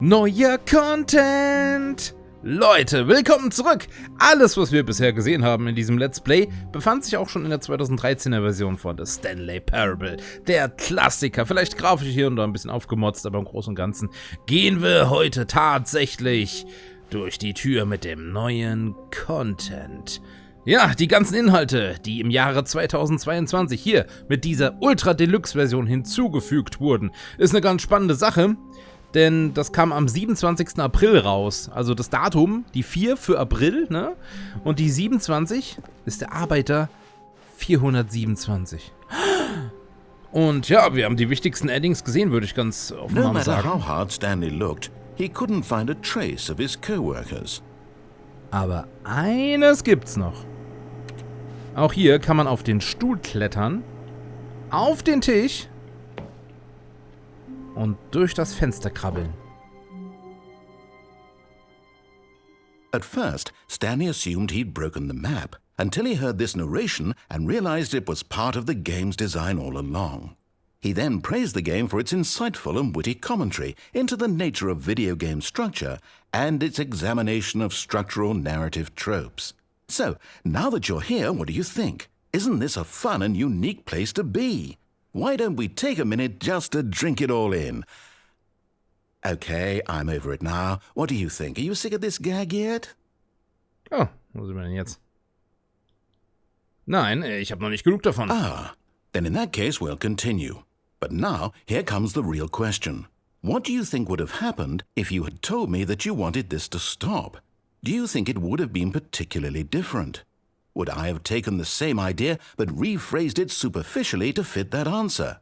Neuer Content! Leute, willkommen zurück! Alles, was wir bisher gesehen haben in diesem Let's Play, befand sich auch schon in der 2013er Version von The Stanley Parable. Der Klassiker, vielleicht grafisch hier und da ein bisschen aufgemotzt, aber im Großen und Ganzen gehen wir heute tatsächlich durch die Tür mit dem neuen Content. Ja, die ganzen Inhalte, die im Jahre 2022 hier mit dieser Ultra-Deluxe-Version hinzugefügt wurden, ist eine ganz spannende Sache. Denn das kam am 27. April raus. Also das Datum, die 4 für April, ne? Und die 27 ist der Arbeiter 427. Und ja, wir haben die wichtigsten Endings gesehen, würde ich ganz offen sagen. No mal sagen. matter how hard Stanley looked, he couldn't find a trace of his coworkers. Aber eines gibt's noch. Auch hier kann man auf den Stuhl klettern, auf den Tisch und durch das Fenster krabbeln. At first, Stanley assumed he'd broken the map, until he heard this narration and realized it was part of the game's design all along. He then praised the game for its insightful and witty commentary into the nature of video game structure and its examination of structural narrative tropes. So, now that you're here, what do you think? Isn't this a fun and unique place to be? Why don't we take a minute just to drink it all in? Okay, I'm over it now. What do you think? Are you sick of this gag yet? Oh, wo sind wir denn jetzt? Nein, ich habe noch nicht genug davon. Ah, then in that case we'll continue. But now, here comes the real question. What do you think would have happened if you had told me that you wanted this to stop? Do you think it would have been particularly different? Would I have taken the same idea but rephrased it superficially to fit that answer?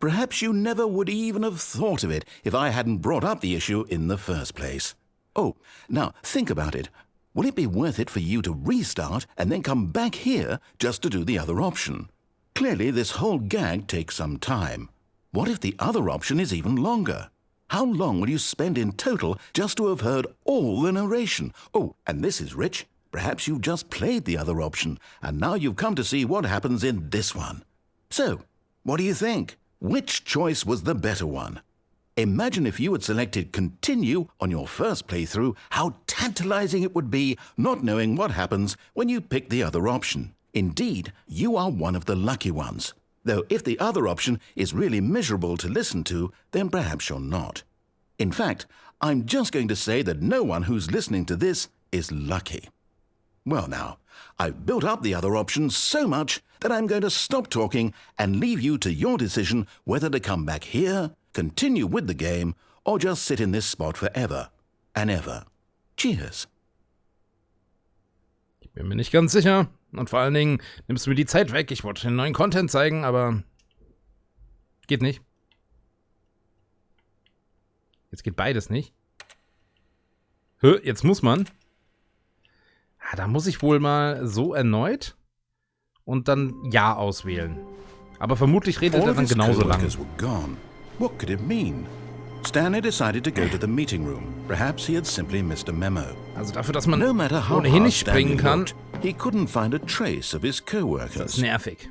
Perhaps you never would even have thought of it if I hadn't brought up the issue in the first place. Oh, now think about it. Will it be worth it for you to restart and then come back here just to do the other option? Clearly, this whole gag takes some time. What if the other option is even longer? How long will you spend in total just to have heard all the narration? Oh, and this is rich. Perhaps you've just played the other option, and now you've come to see what happens in this one. So, what do you think? Which choice was the better one? Imagine if you had selected Continue on your first playthrough, how tantalizing it would be not knowing what happens when you pick the other option. Indeed, you are one of the lucky ones. Though if the other option is really miserable to listen to, then perhaps you're not. In fact, I'm just going to say that no one who's listening to this is lucky. Well now, I've built up the other options so much that I'm going to stop talking and leave you to your decision whether to come back here, continue with the game, or just sit in this spot forever and ever. Cheers. Ich bin mir nicht ganz sicher. Und vor allen Dingen nimmst du mir die Zeit weg. Ich wollte den neuen Content zeigen, aber geht nicht. Jetzt geht beides nicht. Jetzt muss man. Da muss ich wohl mal so erneut und dann Ja auswählen. Aber vermutlich redet er dann genauso lang. What could it mean? Stanley decided to go to the meeting room. Perhaps he had simply missed a memo. Also dafür, dass man No matter how ohnehin hard nicht springen Stanley kann. looked, he couldn't find a trace of his coworkers. Das ist nervig.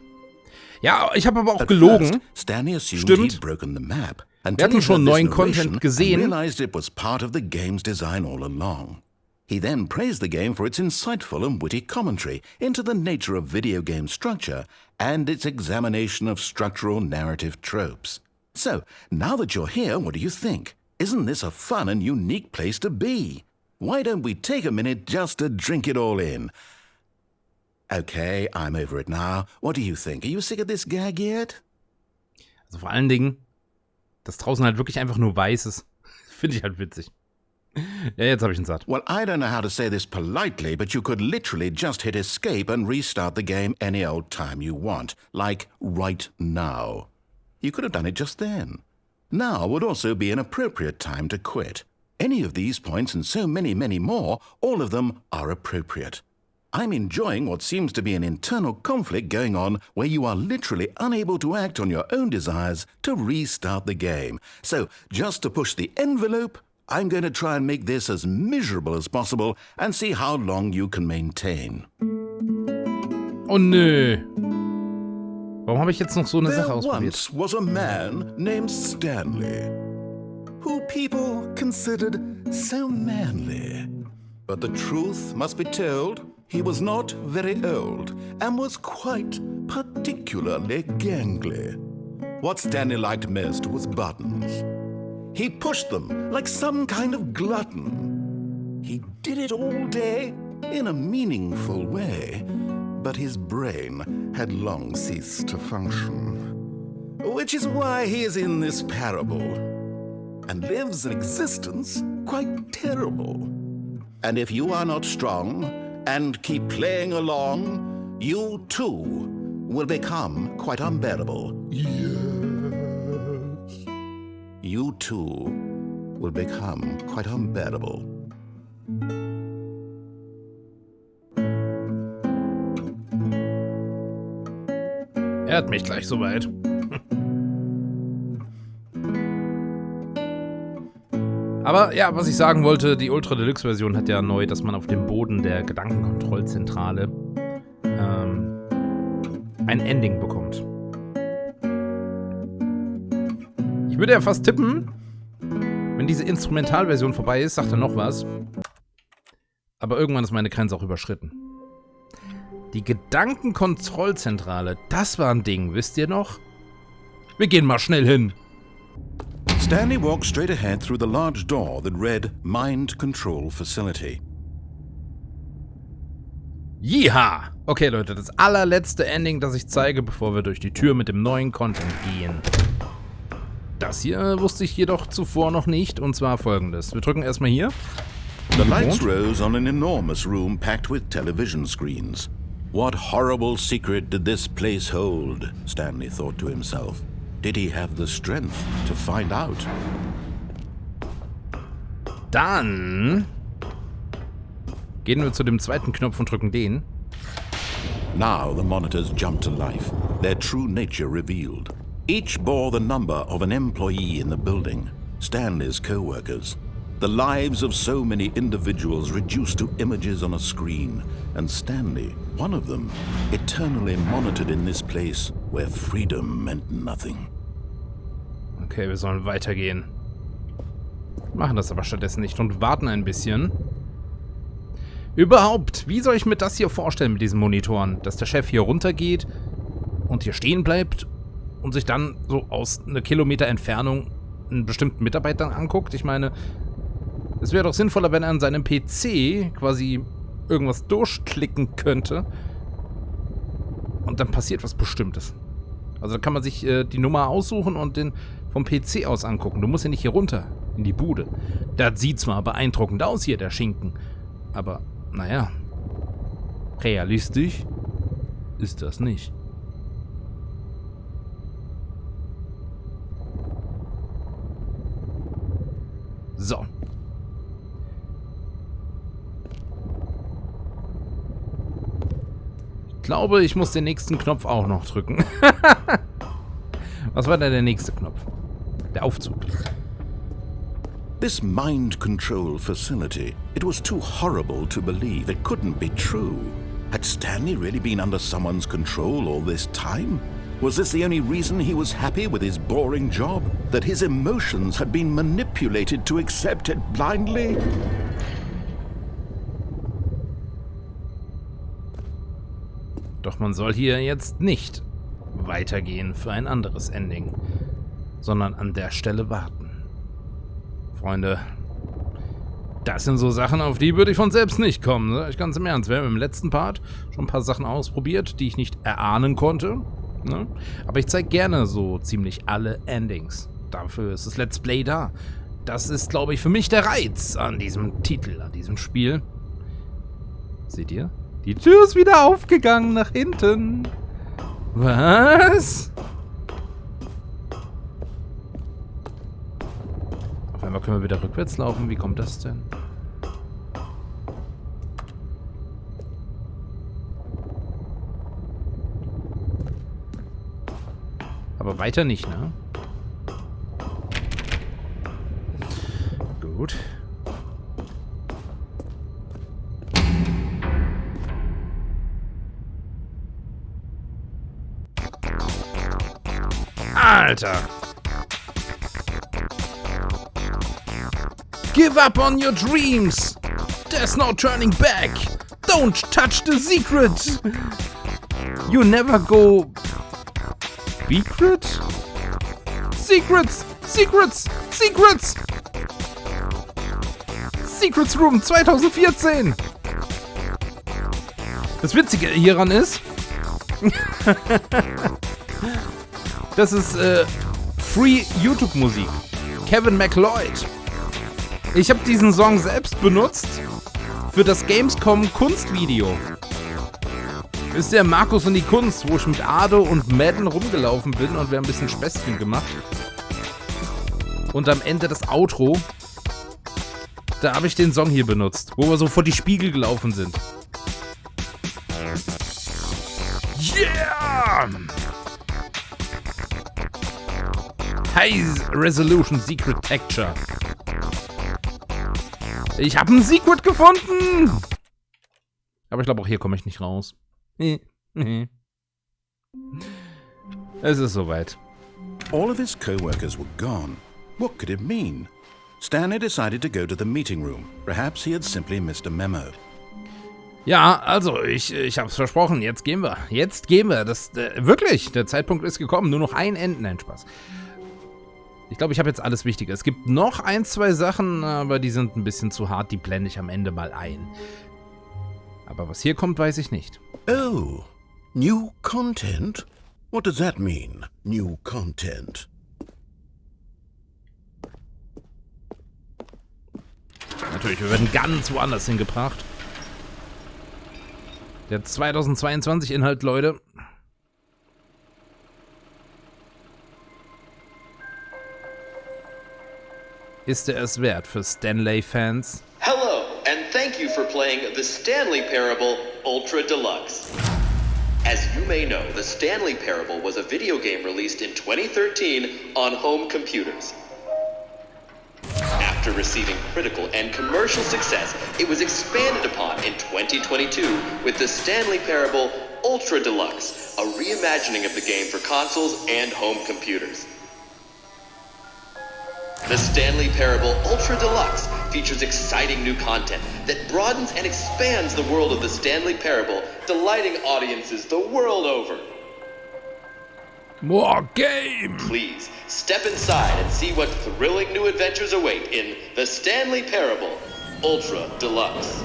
Ja, ich habe aber auch gelogen. Stanley assumed Stimmt. he'd broken the map. Wir hatten schon neuen Content gesehen. Realized it was part of the game's design all along. He then praised the game for its insightful and witty commentary into the nature of video game structure and its examination of structural narrative tropes. So, now that you're here, what do you think? Isn't this a fun and unique place to be? Why don't we take a minute just to drink it all in? Okay, I'm over it now. What do you think? Are you sick of this gag yet? Also vor allen Dingen, dass draußen halt wirklich einfach nur weiß ist. Finde ich halt witzig. Ja, jetzt habe ich ihn satt. Well, I don't know how to say this politely, but you could literally just hit escape and restart the game any old time you want. Like right now. You could have done it just then. Now would also be an appropriate time to quit. Any of these points and so many, many more, all of them are appropriate. I'm enjoying what seems to be an internal conflict going on where you are literally unable to act on your own desires to restart the game. So, just to push the envelope, I'm going to try and make this as miserable as possible and see how long you can maintain. Oh nö. Warum habe ich jetzt noch so eine Sache ausprobiert? There once was a man named Stanley. who people considered so manly. But the truth must be told, he was not very old and was quite particularly gangly. What Stanley liked most was buttons. He pushed them like some kind of glutton. He did it all day in a meaningful way, but his brain had long ceased to function. Which is why he is in this parable, and lives an existence quite terrible. And if you are not strong and keep playing along, you too will become quite unbearable. Yes. You too will become quite unbearable. Er hat mich gleich soweit. Aber ja, was ich sagen wollte, die Ultra Deluxe Version hat ja neu, dass man auf dem Boden der Gedankenkontrollzentrale ein Ending bekommt. Ich würde ja fast tippen, wenn diese Instrumentalversion vorbei ist, sagt er noch was. Aber irgendwann ist meine Grenze auch überschritten. Die Gedankenkontrollzentrale, das war ein Ding, wisst ihr noch? Wir gehen mal schnell hin. Stanley walked straight ahead through the large door that read Mind Control Facility. Jiha! Okay, Leute, das allerletzte Ending, das ich zeige, bevor wir durch die Tür mit dem neuen Content gehen. Das hier wusste ich jedoch zuvor noch nicht, und zwar folgendes. Wir drücken erstmal hier. The lights rose on an enormous room packed with television screens. What horrible secret did this place hold? Stanley thought to himself. Did he have the strength to find out? Dann gehen wir zu dem zweiten Knopf und drücken den. Now the monitors jumped to life, their true nature revealed. Each bore the number of an employee in the building, Stanley's co-workers. The lives of so many individuals reduced to images on a screen, and Stanley, one of them, eternally monitored in this place where freedom meant nothing. Okay, wir sollen weitergehen. Machen das aber stattdessen nicht und warten ein bisschen. Überhaupt, wie soll ich mir das hier vorstellen mit diesen Monitoren? Dass der Chef hier runtergeht und hier stehen bleibt und sich dann so aus einer Kilometer Entfernung einen bestimmten Mitarbeiter anguckt? Ich meine, es wäre doch sinnvoller, wenn er an seinem PC quasi irgendwas durchklicken könnte und dann passiert was Bestimmtes. Also da kann man sich die Nummer aussuchen und den vom PC aus angucken. Du musst ja nicht hier runter in die Bude. Das sieht zwar beeindruckend aus hier, der Schinken, aber naja, realistisch ist das nicht. So. Ich glaube, ich muss den nächsten Knopf auch noch drücken. Was war denn der nächste Knopf? Der Aufzug. This mind control facility, it was too horrible to believe. It couldn't be true. Had Stanley really been under someone's control all this time? Was this the only reason he was happy with his boring job? That his emotions had been manipulated to accept it blindly? Doch man soll hier jetzt nicht weitergehen für ein anderes Ending, sondern an der Stelle warten. Freunde, das sind so Sachen, auf die würde ich von selbst nicht kommen, ne? Ich ganz im Ernst. Wir haben im letzten Part schon ein paar Sachen ausprobiert, die ich nicht erahnen konnte, ne? Aber ich zeige gerne so ziemlich alle Endings. Dafür ist das Let's Play da. Das ist, glaube ich, für mich der Reiz an diesem Titel, an diesem Spiel. Seht ihr? Die Tür ist wieder aufgegangen nach hinten. Was? Auf einmal können wir wieder rückwärts laufen. Wie kommt das denn? Aber weiter nicht, ne? Gut. Alter! Give up on your dreams. There's no turning back. Don't touch the secret. You never go... Secret? Secrets! Secrets! Secrets! Secrets Room 2014! Das Witzige hieran ist... das ist Free YouTube-Musik. Kevin MacLeod. Ich habe diesen Song selbst benutzt für das Gamescom-Kunstvideo. Ist der Markus und die Kunst, wo ich mit Ado und Madden rumgelaufen bin und wir haben ein bisschen Späßchen gemacht. Und am Ende das Outro, da habe ich den Song hier benutzt, wo wir so vor die Spiegel gelaufen sind. Yeah! High Resolution Secret Texture. Ich habe einen Secret gefunden! Aber ich glaube, auch hier komme ich nicht raus. Es ist soweit. All of his co-workers were gone. What could it mean? Stanley decided to go to the meeting room. Perhaps he had simply missed a memo. Ja, also, ich hab's versprochen. Jetzt gehen wir. Jetzt gehen wir. Wirklich, der Zeitpunkt ist gekommen. Nur noch ein Ende. Nein, Spaß. Ich glaube, ich habe jetzt alles Wichtige. Es gibt noch ein, zwei Sachen, aber die sind ein bisschen zu hart. Die blende ich am Ende mal ein. Aber was hier kommt, weiß ich nicht. Oh, new content? What does that mean, new content? Natürlich, wir werden ganz woanders hingebracht. Der 2022 Inhalt, Leute. Ist er es wert für Stanley-Fans? Hello, and thank you for playing The Stanley Parable Ultra Deluxe. As you may know, The Stanley Parable was a video game released in 2013 on home computers. After receiving critical and commercial success, it was expanded upon in 2022 with The Stanley Parable Ultra Deluxe, a reimagining of the game for consoles and home computers. The Stanley Parable Ultra Deluxe features exciting new content that broadens and expands the world of the Stanley Parable, delighting audiences the world over. More game! Please, step inside and see what thrilling new adventures await in The Stanley Parable Ultra Deluxe.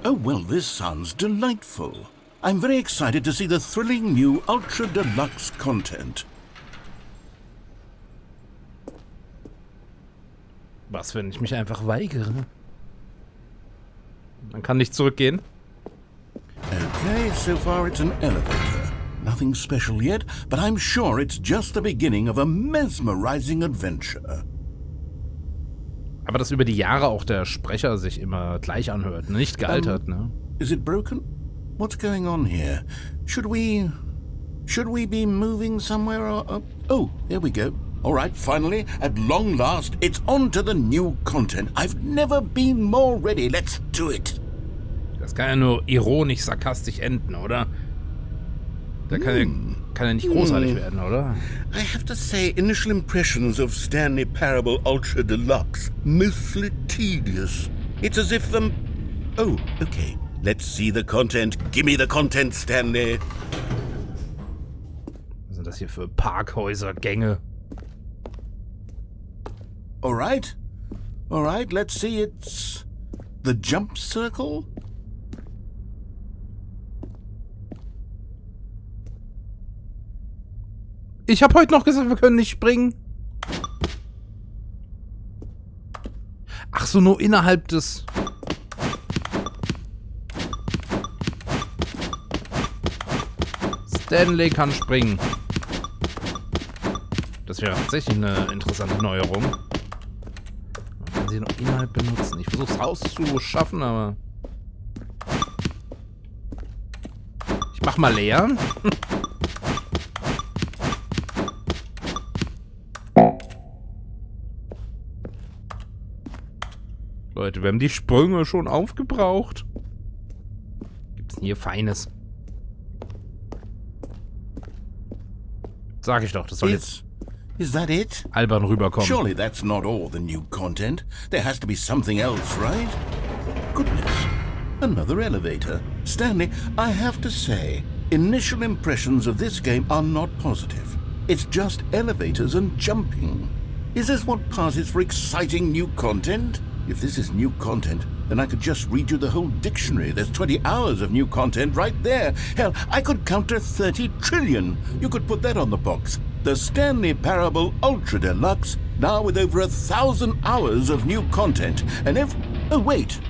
Oh, well, this sounds delightful. I'm very excited to see the thrilling new Ultra Deluxe content. Was, wenn ich mich einfach weigere? Man kann nicht zurückgehen. Okay, so far it's an elevator. Nothing special yet, but I'm sure it's just the beginning of a mesmerizing adventure. Aber dass über die Jahre auch der Sprecher sich immer gleich anhört, nicht gealtert, ne? Is it broken? What's going on here? Should we be moving somewhere or... Oh, there we go. All right, finally, at long last, it's on to the new content. I've never been more ready. Let's do it. Das kann ja nur ironisch, sarkastisch enden, oder? Da kann ja nicht großartig werden, oder? I have to say, initial impressions of Stanley Parable Ultra Deluxe, mostly tedious. It's as if Oh, okay. Let's see the content. Give me the content, Stanley. Was sind das hier für Parkhäuser-Gänge? All right, let's see, it's the jump circle? Ich habe heute noch gesagt, wir können nicht springen. Ach so, nur innerhalb des... Stanley kann springen. Das wäre tatsächlich eine interessante Neuerung. Man kann sie noch innerhalb benutzen. Ich versuche es rauszuschaffen, aber... Ich mach mal leer. Leute, wir haben die Sprünge schon aufgebraucht. Gibt's denn hier Feines? Sag ich doch, das soll jetzt... Is that it? albern rüberkommen. Surely that's not all the new content. There has to be something else, right? Goodness. Another elevator. Stanley, I have to say, initial impressions of this game are not positive. It's just elevators and jumping. Is this what passes for exciting new content? If this is new content, then I could just read you the whole dictionary. There's 20 hours of new content right there. Hell, I could count to 30 trillion. You could put that on the box. The Stanley Parable Ultra Deluxe, now with over 1,000 hours of new content. And oh wait,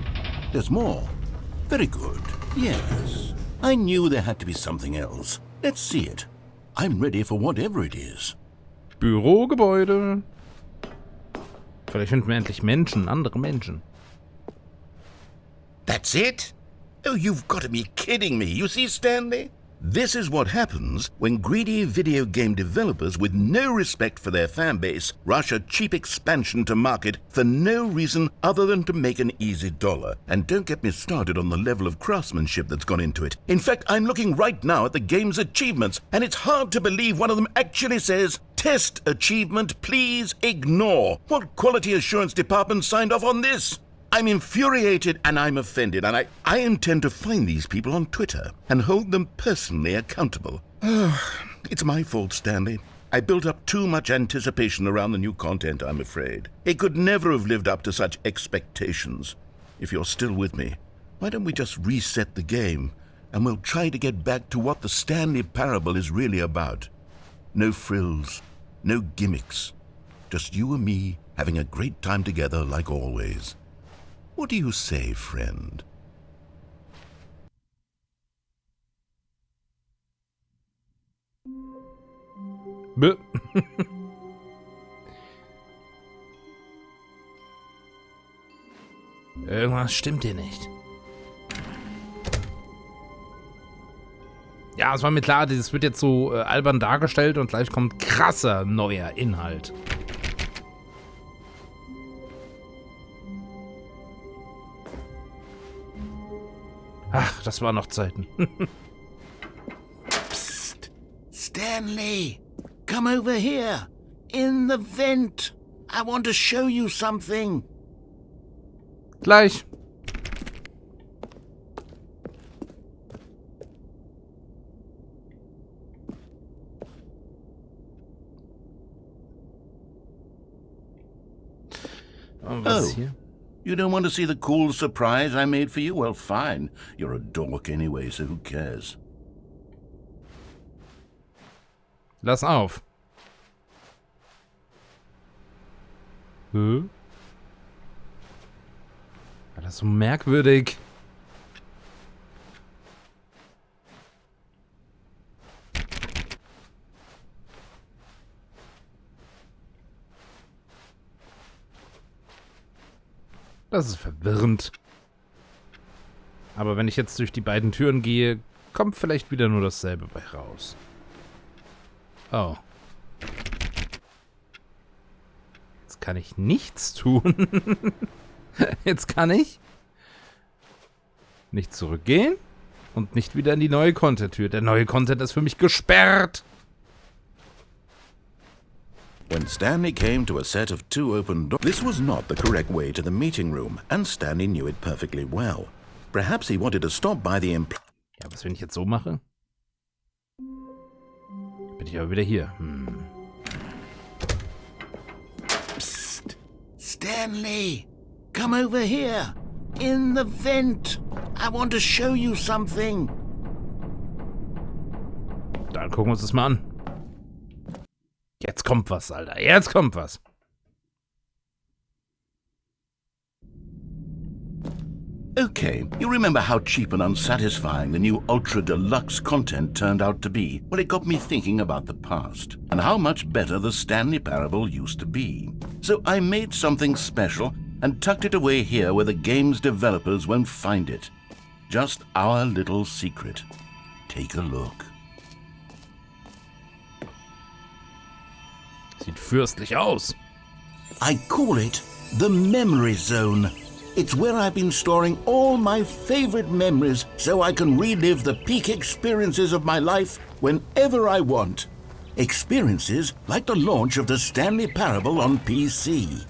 there's more. Very good. Yes. I knew there had to be something else. Let's see it. I'm ready for whatever it is. Bürogebäude. Vielleicht finden wir endlich Menschen, andere Menschen. That's it? Oh, you've got to be kidding me. You see, Stanley? This is what happens when greedy video game developers with no respect for their fan base rush a cheap expansion to market for no reason other than to make an easy dollar. And don't get me started on the level of craftsmanship that's gone into it. In fact, I'm looking right now at the game's achievements, and it's hard to believe one of them actually says, "Test achievement, please ignore." What quality assurance department signed off on this? I'm infuriated and I'm offended, and I intend to find these people on Twitter and hold them personally accountable. It's my fault, Stanley. I built up too much anticipation around the new content, I'm afraid. It could never have lived up to such expectations. If you're still with me, why don't we just reset the game and we'll try to get back to what the Stanley Parable is really about. No frills, no gimmicks. Just you and me having a great time together like always. What do you say, friend? Bäh. Irgendwas stimmt hier nicht. Ja, es war mir klar, das wird jetzt so albern dargestellt und gleich kommt krasser neuer Inhalt. Ach, das waren noch Zeiten. Psst. Stanley, come over here. In the vent. I want to show you something. Gleich. Und was ist hier? You don't want to see the cool surprise I made for you? Well, fine. You're a dork anyway, so who cares? Lass auf. War das so merkwürdig? Das ist verwirrend. Aber wenn ich jetzt durch die beiden Türen gehe, kommt vielleicht wieder nur dasselbe bei raus. Oh. Jetzt kann ich nichts tun. Jetzt kann ich nicht zurückgehen und nicht wieder in die neue Content-Tür. Der neue Content ist für mich gesperrt. When Stanley came to a set of 2 open doors, this was not the correct way to the meeting room, and Stanley knew it perfectly well. Perhaps he wanted to stop by the Ja, was, wenn ich jetzt so mache? Bin ich aber wieder hier. Psst. Stanley, come over here. In the vent. I want to show you something. Dann gucken wir uns das mal an. Jetzt kommt was, Alter. Jetzt kommt was. Okay, you remember how cheap and unsatisfying the new Ultra Deluxe content turned out to be? Well, it got me thinking about the past and how much better the Stanley Parable used to be. So I made something special and tucked it away here where the game's developers won't find it. Just our little secret. Take a look. Sieht fürstlich aus. I call it the Memory Zone. It's where I've been storing all my favorite memories so I can relive the peak experiences of my life whenever I want. Experiences like the launch of the Stanley Parable on PC.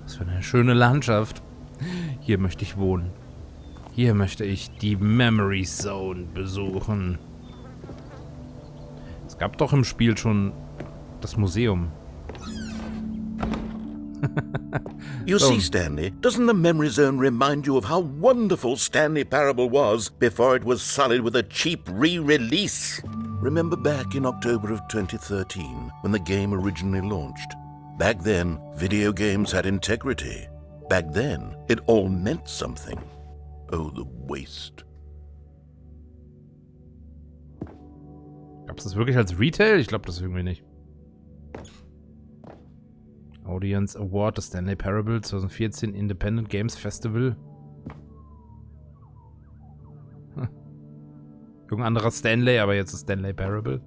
Was für eine schöne Landschaft. Hier möchte ich wohnen. Hier möchte ich die Memory Zone besuchen. Es gab doch im Spiel schon das Museum. You see, Stanley, doesn't the memory zone remind you of how wonderful Stanley Parable was before it was sullied with a cheap re-release? Remember back in October of 2013, when the game originally launched? Back then, video games had integrity. Back then, it all meant something. Oh, the waste. Gab es das wirklich als Retail? Ich glaube das irgendwie nicht. Audience Award des Stanley Parable 2014 Independent Games Festival. Irgendein anderer Stanley, aber jetzt ist Stanley Parable.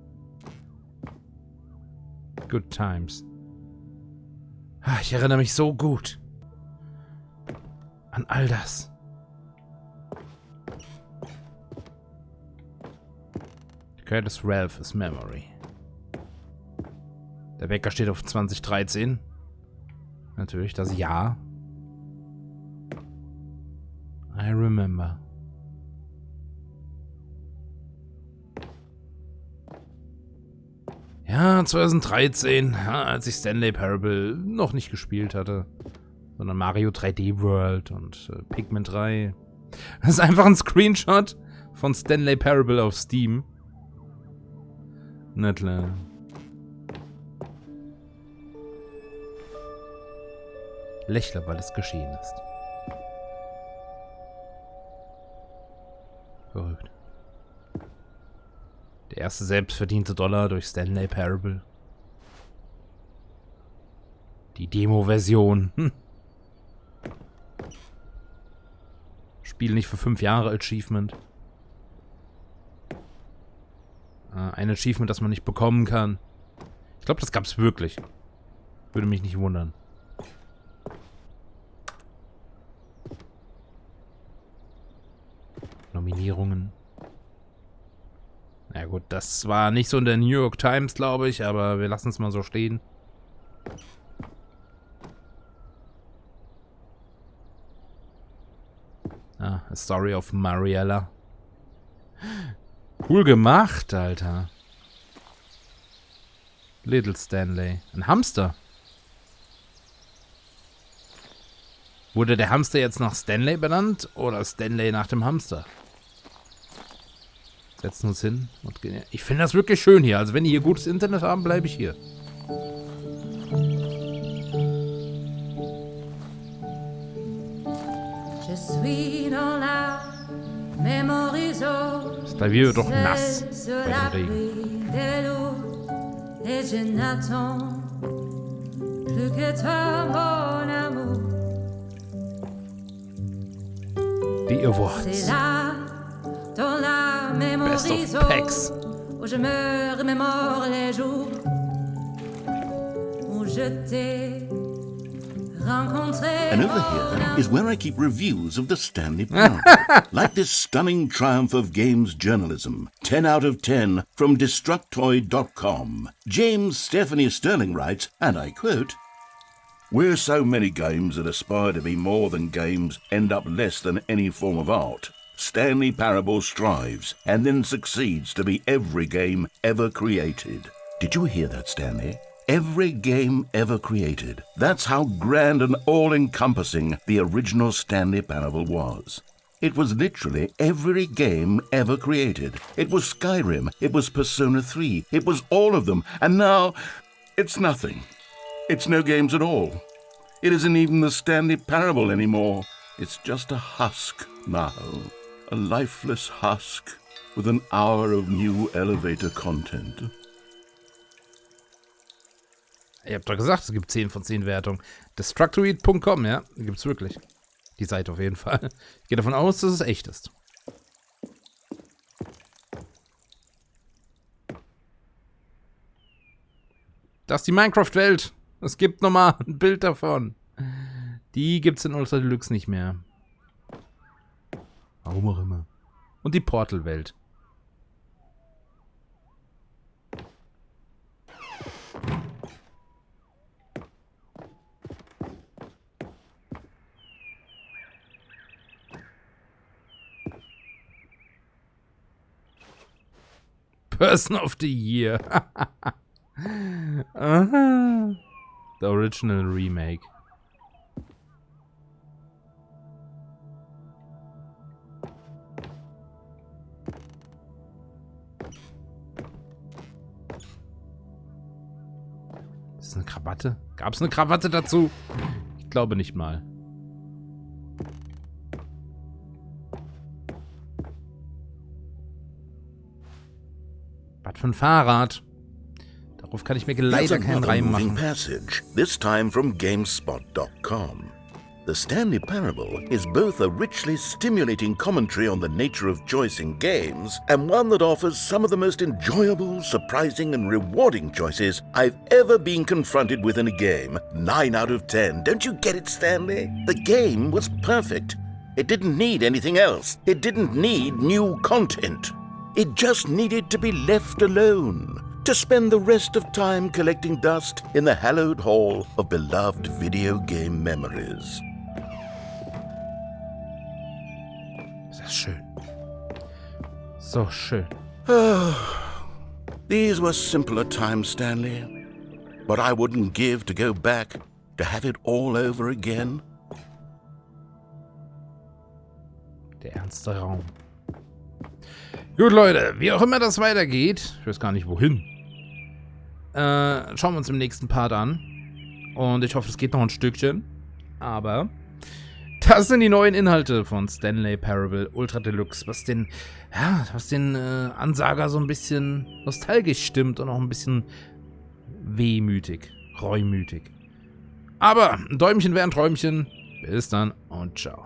Good times. Ich erinnere mich so gut an all das. Okay, das Ralph ist Memory. Der Wecker steht auf 2013. Natürlich das Jahr. I remember. Ja, 2013, als ich Stanley Parable noch nicht gespielt hatte, sondern Mario 3D World und Pikmin 3. Das ist einfach ein Screenshot von Stanley Parable auf Steam. Na klar. Lächle, weil es geschehen ist. Verrückt. Der erste selbstverdiente Dollar durch Stanley Parable. Die Demo-Version. Spiel nicht für 5 Jahre Achievement. Ein Achievement, das man nicht bekommen kann. Ich glaube, das gab's wirklich. Würde mich nicht wundern. Nominierungen. Na gut, das war nicht so in der New York Times, glaube ich, aber wir lassen es mal so stehen. A Story of Mariella. Cool gemacht, Alter. Little Stanley. Ein Hamster. Wurde der Hamster jetzt nach Stanley benannt oder Stanley nach dem Hamster? Setzen uns hin und gehen. Ich finde das wirklich schön hier. Also wenn die hier gutes Internet haben, bleibe ich hier. Das Klavier wird doch nass bei dem Regen. Die Awards. Best of Packs. And over here is where I keep reviews of the Stanley Parable. Like this stunning triumph of games journalism. 10 out of 10 from Destructoid.com. James Stephanie Sterling writes, and I quote, "Where so many games that aspire to be more than games end up less than any form of art, Stanley Parable strives and then succeeds to be every game ever created." Did you hear that, Stanley? Every game ever created. That's how grand and all-encompassing the original Stanley Parable was. It was literally every game ever created. It was Skyrim, it was Persona 3, it was all of them, and now it's nothing. It's no games at all. It isn't even the Stanley Parable anymore. It's just a husk now. A lifeless husk with an hour of new elevator content. Ihr habt doch gesagt, es gibt 10 von 10 Wertungen. Destructoids.com, ja, die gibt's wirklich. Die Seite auf jeden Fall. Ich gehe davon aus, dass es echt ist. Das ist die Minecraft-Welt. Es gibt nochmal ein Bild davon. Die gibt's in Ultra Deluxe nicht mehr. Warum auch immer. Und die Portal-Welt. Person of the Year. Aha. The Original Remake. Ist das eine Krawatte? Gab es eine Krawatte dazu? Ich glaube nicht mal. Was für ein Fahrrad? Darauf kann ich mir leider keinen Reim machen. Passage, this time from Gamespot.com. The Stanley Parable is both a richly stimulating commentary on the nature of choice in games and one that offers some of the most enjoyable, surprising and rewarding choices I've ever been confronted with in a game. 9 out of 10. Don't you get it, Stanley? The game was perfect. It didn't need anything else. It didn't need new content. It just needed to be left alone, to spend the rest of time collecting dust in the hallowed hall of beloved video game memories. Das ist schön. So schön. These were simpler times, Stanley. But I wouldn't give to go back, to have it all over again. Der ernste Raum. Gut, Leute, wie auch immer das weitergeht, ich weiß gar nicht wohin, schauen wir uns im nächsten Part an. Und ich hoffe, es geht noch ein Stückchen. Aber das sind die neuen Inhalte von Stanley Parable Ultra Deluxe, was den Ansager so ein bisschen nostalgisch stimmt und auch ein bisschen wehmütig, reumütig. Aber ein Däumchen wäre ein Träumchen. Bis dann und ciao.